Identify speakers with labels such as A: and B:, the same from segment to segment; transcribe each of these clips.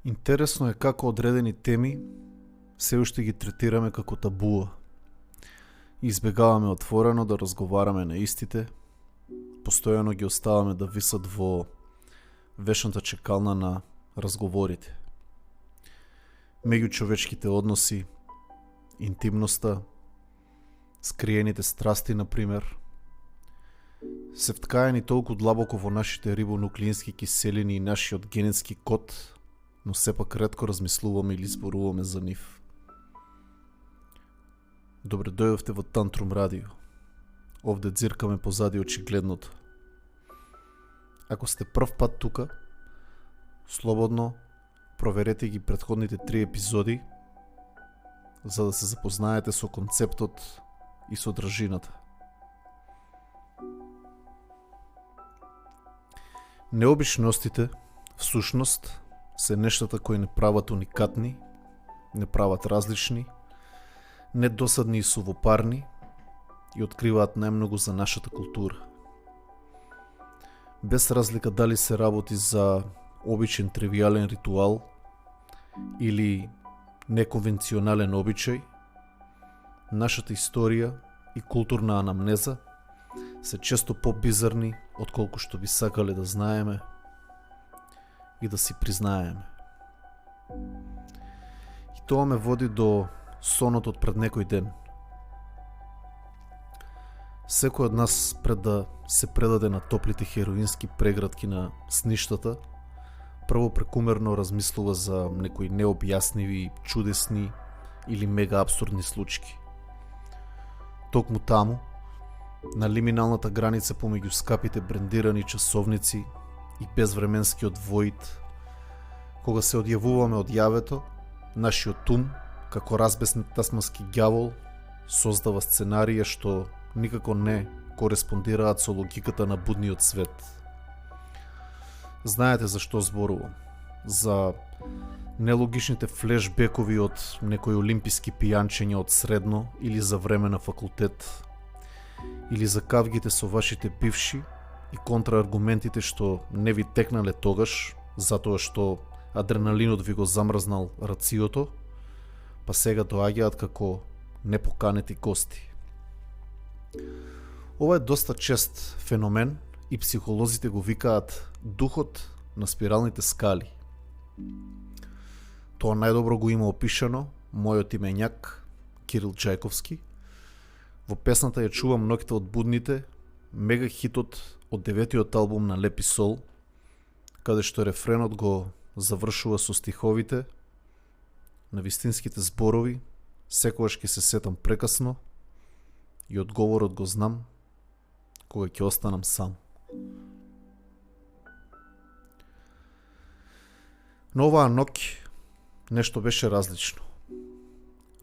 A: Интересно е како одредени теми се уште ги третираме како табуа. Избегаваме отворено да разговараме на истите, постојано ги оставаме да висат во вечната чекална на разговорите. Меѓучовечките односи, интимноста, скриените страсти, например, се вткаени толку длабоко во нашите рибонуклеински киселини и нашиот генетски код, но сепак ретко размислуваме или зборуваме за нив. Добре дојдовте во Тантрум радио. Овде дзиркаме позади очигледното. Ако сте прв пат тука, слободно проверете ги претходните 3 епизоди, за да се запознаете со концептот и содржината. Необичностите, всушност, се нештата кои не прават уникатни, не прават различни, недосадни и сувопарни и откриваат најмногу за нашата култура. Без разлика дали се работи за обичен тривиален ритуал или неконвенционален обичај, нашата историја и културна анамнеза се често по-бизарни отколку што би сакале да знаеме и да си признаеме. И тоа ме води до сонот од пред некој ден. Секој од нас пред да се предаде на топлите хероински прегратки на сништата, прво прекумерно размислува за некои необјасниви, чудесни или мега абсурдни случаи. Токму таму, на лиминалната граница помеѓу скапите брендирани часовници и безвременскиот воит, кога се одјавуваме од јавето, нашиот ум, како разбесен тасмански ѓавол, создава сценарија што никако не кореспондираат со логиката на будниот свет. Знаете за што зборувам? За нелогичните флешбекови од некои олимписки пијанчења од средно или за време на факултет, или за кавгите со вашите бивши и контрааргументите што не ви текнале тогаш, затоа што адреналинот ви го замрзнал рациото, па сега доаѓаат како непоканети гости. Ова е доста чест феномен и психолозите го викаат духот на спиралните скали. Тоа најдобро го има опишано мојот именјак Кирил Чајковски. Во песната ја чувам ноќта од будните, мега хитот од 9-тиот албум на Лепи Сол, каде што рефренот го завршува со стиховите: на вистинските зборови секогаш ќе се сетам прекасно и одговорот го знам кога ќе останам сам. Но оваа ноќ нешто беше различно.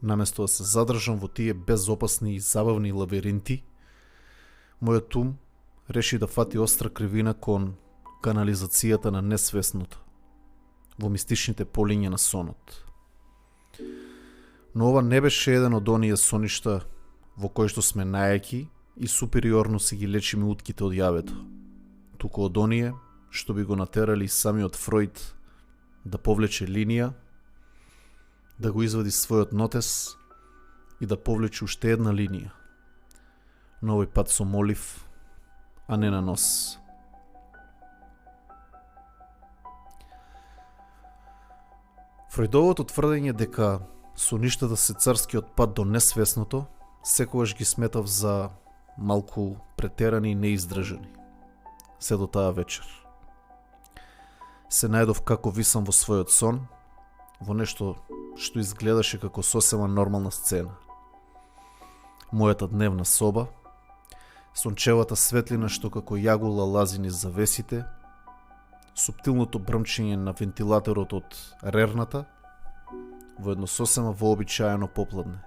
A: Наместо да се задржам во тие безопасни и забавни лабиринти, мојот ум реши да фати остра кривина кон канализацијата на несвесното, во мистичните полиња на сонот. Но ова не беше еден од оние соништа во кои што сме најаки и супериорно си ги лечиме утките од јавето, туку од оние што би го натерали самиот Фројд да повлече линија, да го извади својот нотес и да повлече уште една линија, но овој пат со молив, а не на нос. Фројдовото тврдење дека соништата се царскиот пат до несвесното, секогаш ги сметав за малку претерани и неиздржани. Се до таа вечер. Се најдов како висам во својот сон, во нешто што изгледаше како сосема нормална сцена. Мојата дневна соба, сончевата светлина што како јагула лази низ завесите, суптилното брмчење на вентилаторот од рерната, во едно сосема вообичаено попладне.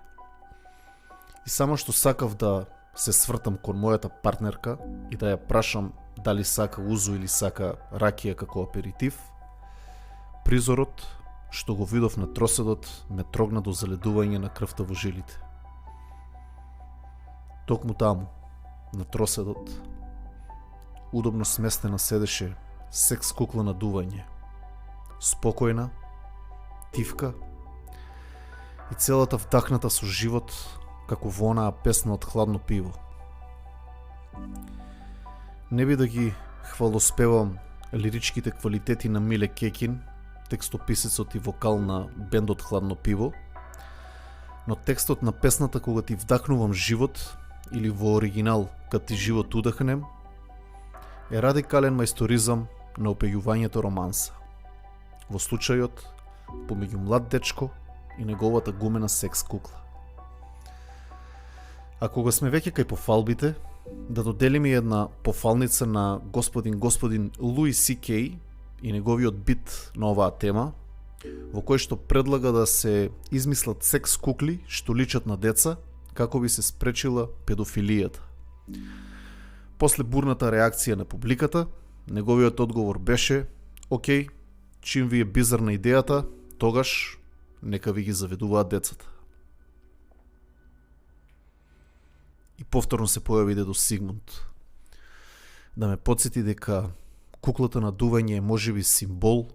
A: И само што сакав да се свртам кон мојата партнерка и да ја прашам дали сака узу или сака ракија како аперитив, призорот што го видов на троседот ме трогна до заледување на крвта во жилите. Токму таму, на троседот, удобно сместена седеше секс кукла на дување, спокојна тивка и целата вдахната со живот како во онаа песна од Хладно пиво. Не би да ги хвалоспевам лиричките квалитети на Миле Кекин, текстописецот и вокал на бендот Хладно пиво, но текстот на песната Кога ти вдахнувам живот или во оригинал Кад ти живот удахнем е радикален мајсторизам на опејувањето романса. Во случајот помеѓу млад дечко и неговата гумена секс кукла. А кога сме веќе кај пофалбите, да доделиме една пофалница на господин Луи С.К. и неговиот бит на оваа тема, во кој што предлага да се измислат секс кукли што личат на деца, како би се спречила педофилијата. После бурната реакција на публиката, неговиот одговор беше: "Океј, чим ви е бизарна идејата, тогаш нека ви ги заведуваат децата." И повторно се појави дедо Сигмунд, да ме подсети дека куклата на дување е можеби символ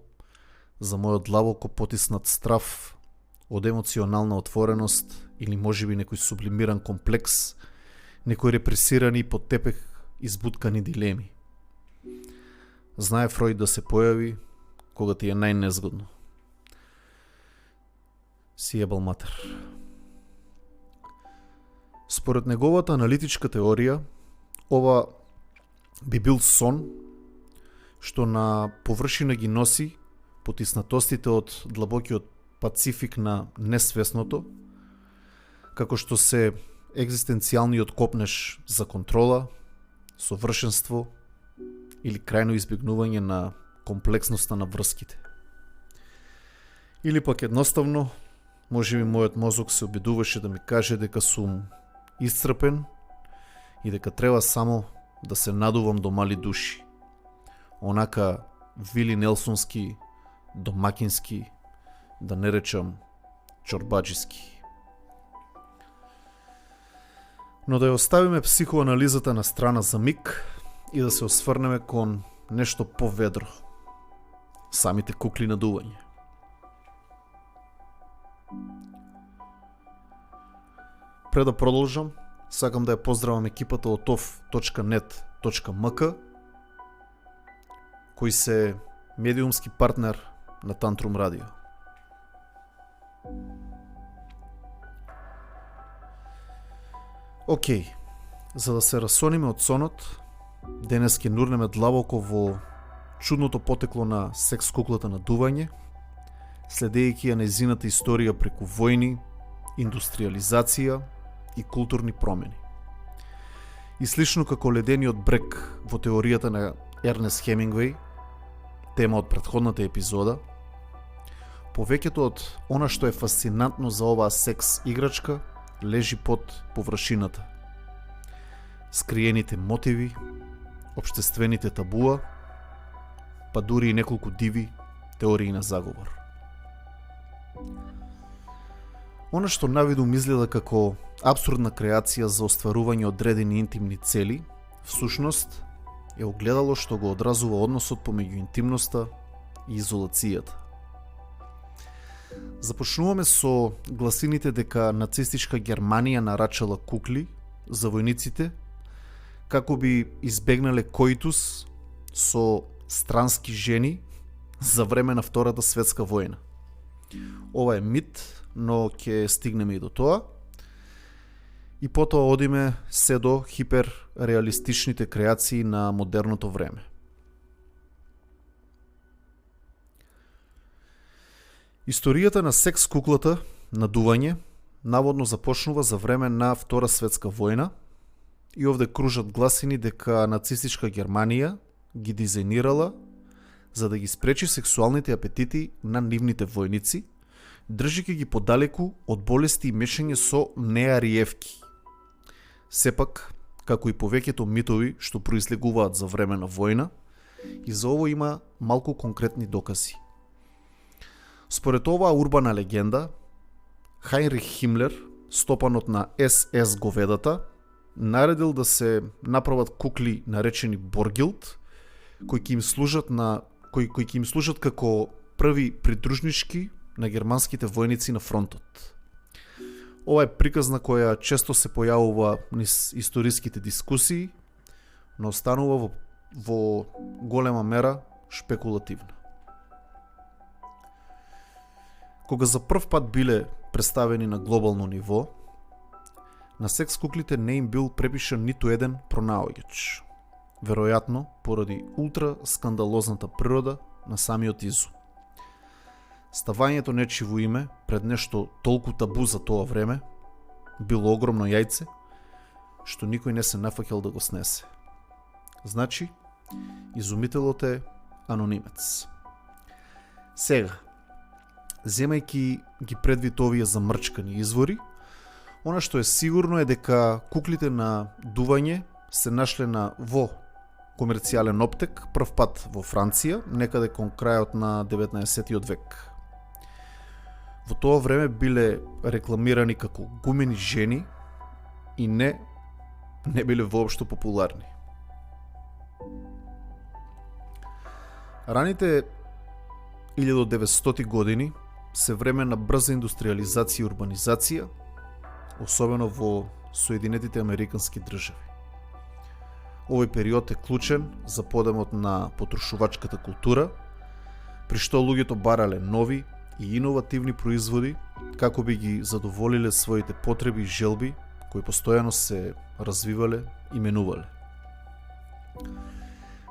A: за мојот длабоко потиснат страв од емоционална отвореност или можеби некој сублимиран комплекс, некој репресирани и под тепех избуткани дилеми. Знае Фројд да се појави кога ти е најнезгодно. Си ебал матер. Според неговата аналитичка теорија, ова би бил сон што на површина ги носи потиснатостите од длабокиот пацифик на несвесното, како што се екзистенцијалниот копнеш за контрола, совршенство или крајно избегнување на комплексноста на врските. Или пак едноставно, можеби мојот мозок се обидуваше да ми каже дека сум исцрпен и дека треба само да се надувам до мали души. Онака Вили Нелсонски, домакински, да не речам чорбаджиски. Но да ја оставиме психоанализата на страна за миг и да се осврнеме кон нешто поведро. Самите кукли на дување. Пред да продолжам, сакам да ја поздравам екипата од off.net.mk, кои се медиумски партнер на Тантрум Радио. Океј, за да се расониме од сонот, денес ќе нурнеме длабоко во чудното потекло на секс куклата на дување, следејќи ја нејзината историја преку војни, индустриализација и културни промени. И слично како ледениот брег во теоријата на Ернест Хемингвеј, тема од претходната епизода, повеќето од она што е фасцинантно за оваа секс играчка лежи под површината. Скриените мотиви, општествените табуа, па дури и неколку диви теории на заговор. Она што навидум изгледа како апсурдна креација за остварување одредени интимни цели, всушност е огледало што го одразува односот помеѓу интимноста и изолацијата. Започнуваме со гласините дека нацистичка Германија нарачала кукли за војниците како би избегнале коитус со странски жени за време на Втората светска војна. Ова е мит, но ќе стигнеме и до тоа. И потоа одиме се до хиперреалистичните креации на модерното време. Историјата на секс куклата на дување наводно започнува за време на Втора светска војна и овде кружат гласини дека нацистичка Германија ги дизајнирала за да ги спречи сексуалните апетити на нивните војници, држики ги подалеку од болести и мешање со неариевки. Сепак, како и повеќето митови што произлегуваат за време на војна, и за ово има малку конкретни докази. Според оваа урбана легенда, Хајнрих Химлер, стопанот на СС говедата, наредил да се направат кукли наречени Боргилд, кои ќе им служат како први придружнички на германските војници на фронтот. Ова е приказна која често се појавува низ историските дискусии, но останува во голема мера шпекулативна. Кога за прв пат биле представени на глобално ниво, на секс куклите не им бил препишан ниту еден пронаоѓач, веројатно поради ултра скандалозната природа на самиот изум. Ставањето нечиво име пред нешто толку табу за тоа време било огромно јајце, што никој не се нафаќал да го снесе. Значи, изумителот е анонимец. Сега, земајќи ги предвид овие замрчкани извори, она што е сигурно е дека куклите на дување се нашле во комерцијален оптек прв пат во Франција, некаде кон крајот на 19. век. Во тоа време биле рекламирани како гумени жени и не биле воопшто популарни. Раните 1900 години се време на брза индустриализација и урбанизација, особено во Соединетите Американски држави. Овој период е клучен за подемот на потрошувачката култура, при што луѓето барале нови и иновативни производи како би ги задоволиле своите потреби и желби кои постојано се развивале и менувале.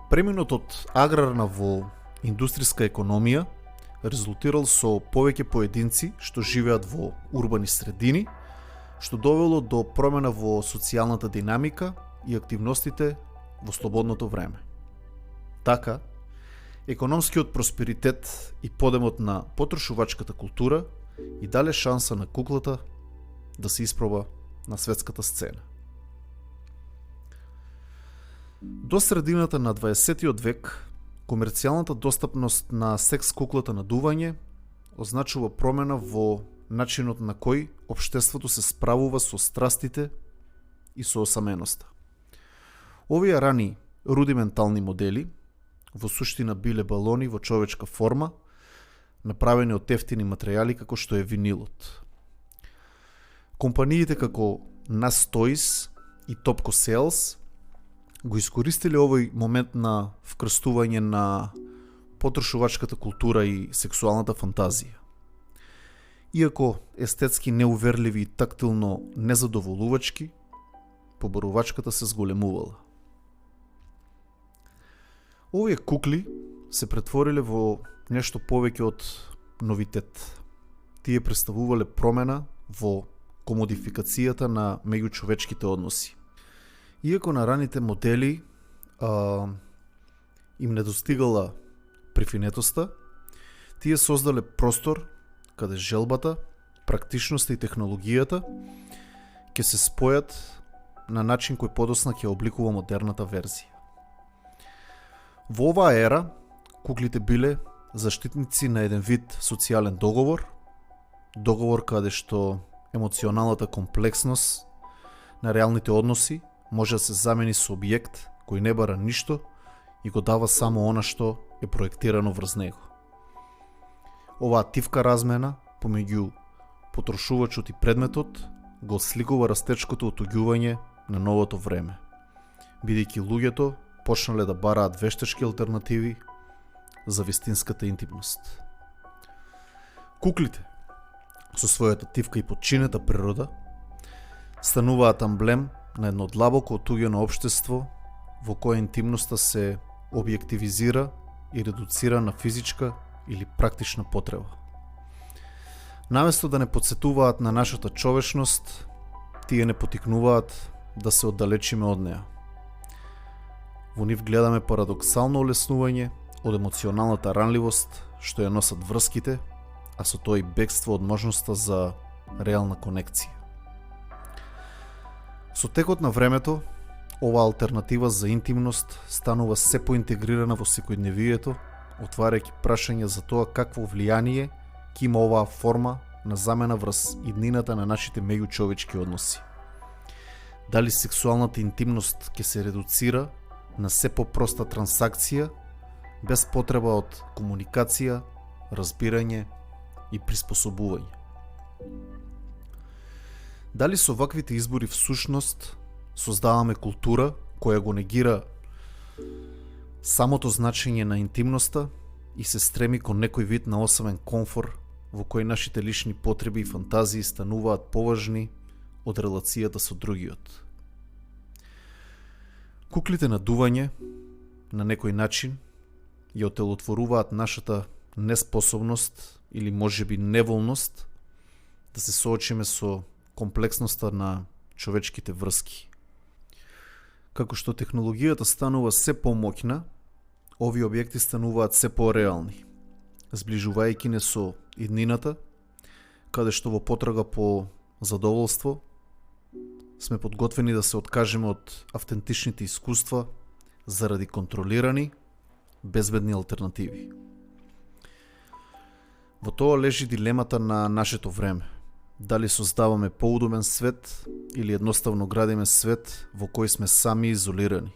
A: Преминот од аграрна во индустријска економија резултирал со повеќе поединци што живеат во урбани средини, што довело до промена во социјалната динамика и активностите во слободното време. Така, економскиот просперитет и подемот на потрошувачката култура и дале шанса на куклата да се испроба на светската сцена. До средината на 20. век, комерцијалната достапност на секс куклата на дување означува промена во начинот на кој општеството се справува со страстите и со осаменоста. Овие рани рудиментални модели во суштина биле балони во човечка форма, направени од ефтини материјали како што е винилот. Компаниите како Nas Toys и Topco Sales го искористиле овој момент на вкрстување на потрошувачката култура и сексуалната фантазија. Иако естетски неуверливи и тактилно незадоволувачки, побарувачката се зголемувала. Овие кукли се претвориле во нешто повеќе од новитет. Тие представувале промена во комодификацијата на меѓучовечките односи. Иако на раните модели им недостигала прифинетоста, тие создале простор каде желбата, практичноста и технологијата ќе се спојат на начин кој подосна ќе обликува модерната верзија. Во оваа ера, куклите биле заштитници на еден вид социјален договор каде што емоционалната комплексност на реалните односи може да се замени со објект кој не бара ништо и го дава само она што е проектирано врз него. Оваа тивка размена помеѓу потрошувачот и предметот го сликува растечкото отуѓување на новото време, бидејќи луѓето почнале да бараат вештачки алтернативи за вистинската интимност. Куклите, со својата тивка и подчинета природа, стануваат амблем на едно длабоко отуѓено општество во кое интимноста се објективизира и редуцира на физичка или практична потреба. Наместо да не подсетуваат на нашата човечност, тие не потикнуваат да се оддалечиме од неа. Во нив гледаме парадоксално олеснување од емоционалната ранливост што ја носат врските, а со тоа и бегство од можноста за реална конекција. Со текот на времето, оваа алтернатива за интимност станува се поинтегрирана во секојдневието, отварајќи прашања за тоа какво влијание ќе има оваа форма на замена врз иднината на нашите меѓучовечки односи. Дали сексуалната интимност ќе се редуцира на се попроста трансакција, без потреба од комуникација, разбирање и приспособување. Дали со ваквите избори всушност создаваме култура која го негира самото значење на интимноста и се стреми кон некој вид на осамен комфор во кој нашите лични потреби и фантазии стануваат поважни од релацијата со другиот. Куклите на дување на некој начин ја отелотворуваат нашата неспособност или можеби неволност да се соочиме со комплексноста на човечките врски. Како што технологијата станува се помоќна, овие објекти стануваат се пореални, зближувајќи не со иднината, каде што во потрага по задоволство сме подготвени да се откажеме од автентичните искуства заради контролирани, безбедни алтернативи. Во тоа лежи дилемата на нашето време. Дали создаваме поудомен свет или едноставно градиме свет во кој сме сами изолирани,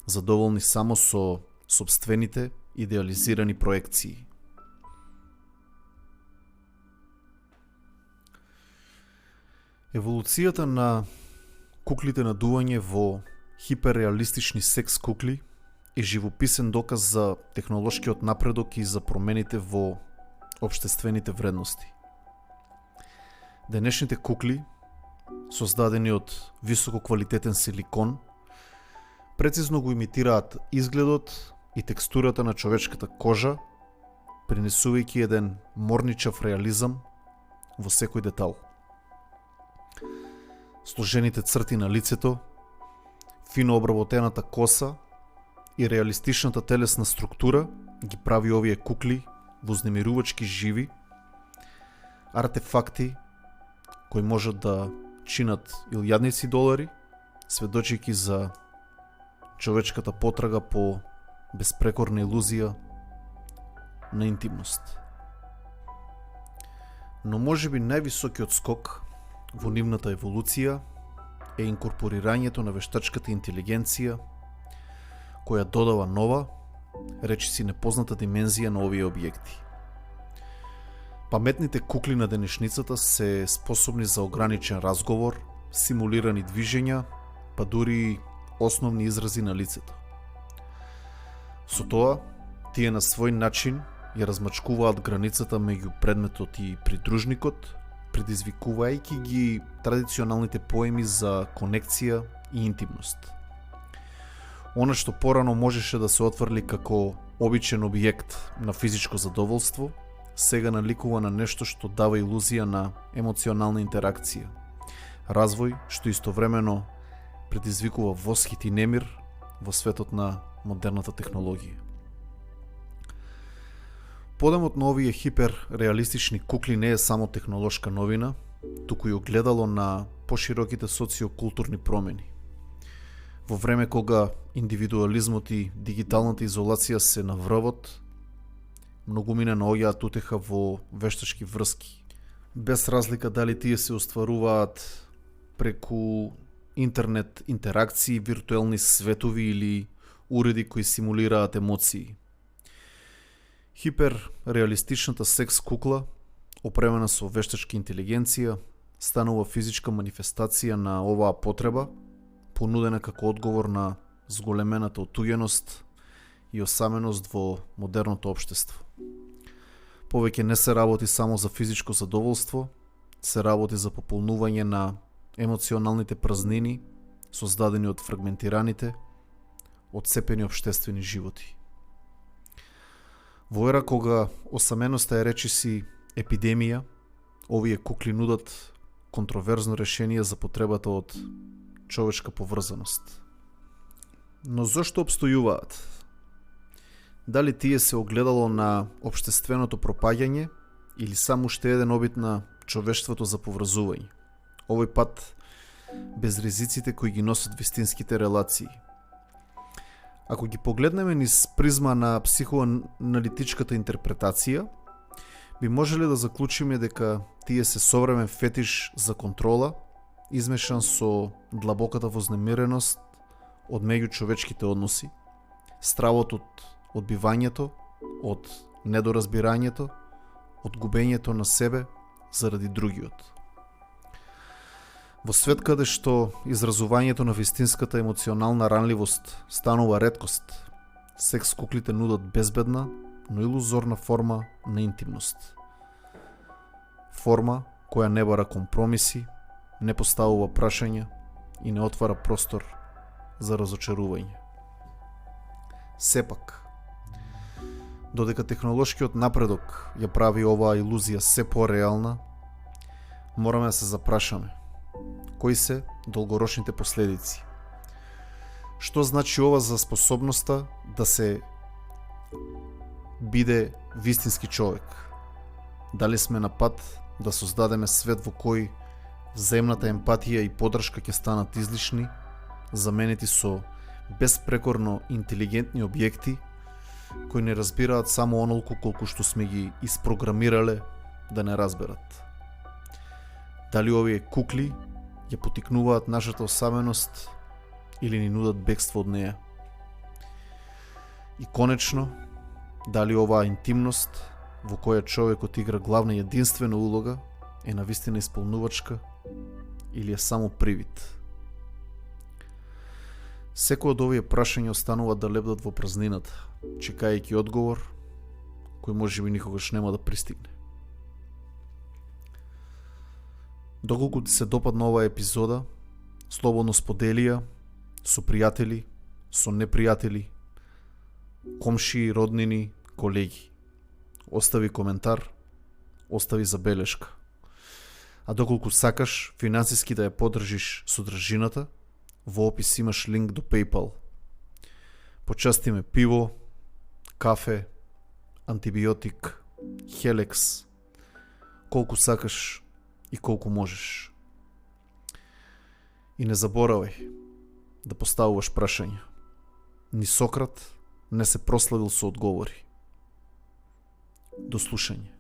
A: задоволни само со сопствените идеализирани проекции. Еволуцијата на куклите на дување во хиперреалистични секс кукли е живописен доказ за технолошкиот напредок и за промените во општествените вредности. Денешните кукли, создадени од висококвалитетен силикон, прецизно го имитираат изгледот и текстурата на човечката кожа, пренесувајќи еден морничав реализам во секој детал. Сложените црти на лицето, фино обработената коса и реалистичната телесна структура ги прави овие кукли вознемирувачки живи, артефакти кои можат да чинат илјадници долари, сведочејќи за човечката потрага по безпрекорна илузија на интимност. Но можеби највисокиот скок во нивната еволуција е инкорпорирањето на вештачката интелигенција, која додава нова, речиси непозната димензија на овие објекти. Паметните кукли на денешницата се способни за ограничен разговор, симулирани движења, па дури основни изрази на лицето. Со тоа, тие на свој начин ја размачкуваат границата меѓу предметот и придружникот, предизвикувајќи ги традиционалните поеми за конекција и интимност. Она што порано можеше да се отврли како обичен објект на физичко задоволство, сега наликува на нешто што дава илузија на емоционална интеракција, развој што истовремено предизвикува восхит и немир во светот на модерната технологија. Подемот на овие хиперреалистични кукли не е само технолошка новина, туку и огледало на пошироките социокултурни промени. Во време кога индивидуализмот и дигиталната изолација се на врвот, многумина наоѓаат утеха во вештачки врски, без разлика дали тие се остваруваат преку интернет интеракции, виртуелни светови или уреди кои симулираат емоции. Хиперреалистичната секс кукла, опремена со вештачка интелигенција, станува физичка манифестација на оваа потреба, понудена како одговор на зголемената отуѓеност и осаменост во модерното општество. Повеќе не се работи само за физичко задоволство, се работи за пополнување на емоционалните празнини, создадени од фрагментираните, одцепени општествени животи. Во ера кога осаменоста е речиси епидемија, овие кукли нудат контроверзно решение за потребата од човечка поврзаност. Но зошто обстојуваат? Дали тие се огледало на општественото пропаѓање или само уште еден обид на човештвото за поврзување? Овој пат без ризиците кои ги носат вистинските релации. Ако ги погледнеме низ призма на психоаналитичката интерпретација, би можеле да заклучиме дека тие се современ фетиш за контрола, измешан со длабоката вознемиреност од меѓучовечките односи, стравот од одбивањето, од недоразбирањето, од губењето на себе заради другиот. Во свет каде што изразувањето на вистинската емоционална ранливост станува реткост, секс куклите нудат безбедна, но илузорна форма на интимност. Форма која не бара компромиси, не поставува прашања и не отвара простор за разочарување. Сепак, додека технолошкиот напредок ја прави оваа илузија се пореална, мораме да се запрашаме кои се долгорочните последици. Што значи ова за способноста да се биде вистински човек? Дали сме на пат да создадеме свет во кој взаимната емпатија и поддршка ќе станат излишни, заменети со безпрекорно интелигентни објекти кои не разбираат само онолку колку што сме ги испрограмирале да не разберат? Дали овие кукли ја потикнуваат нашата осаменост или ни нудат бегство од неја? И конечно, дали оваа интимност во која човекот игра главна и единствена улога е навистина исполнувачка или е само привид? Секој од овие прашања останува да лебдат во празнината, чекајќи одговор кој можеби никогаш нема да пристигне. Доколку ти се допадна оваа епизода, слободно сподели ја со пријатели, со непријатели, комшии, роднини, колеги. Остави коментар, остави забелешка. А доколку сакаш финансиски да ја поддржиш содржината, во опис имаш линк до PayPal. Почасти ме пиво, кафе, антибиотик, хелекс, колку сакаш и колку можеш. И не заборавај да поставуваш прашања. Ни Сократ не се прославил со одговори. До слушање.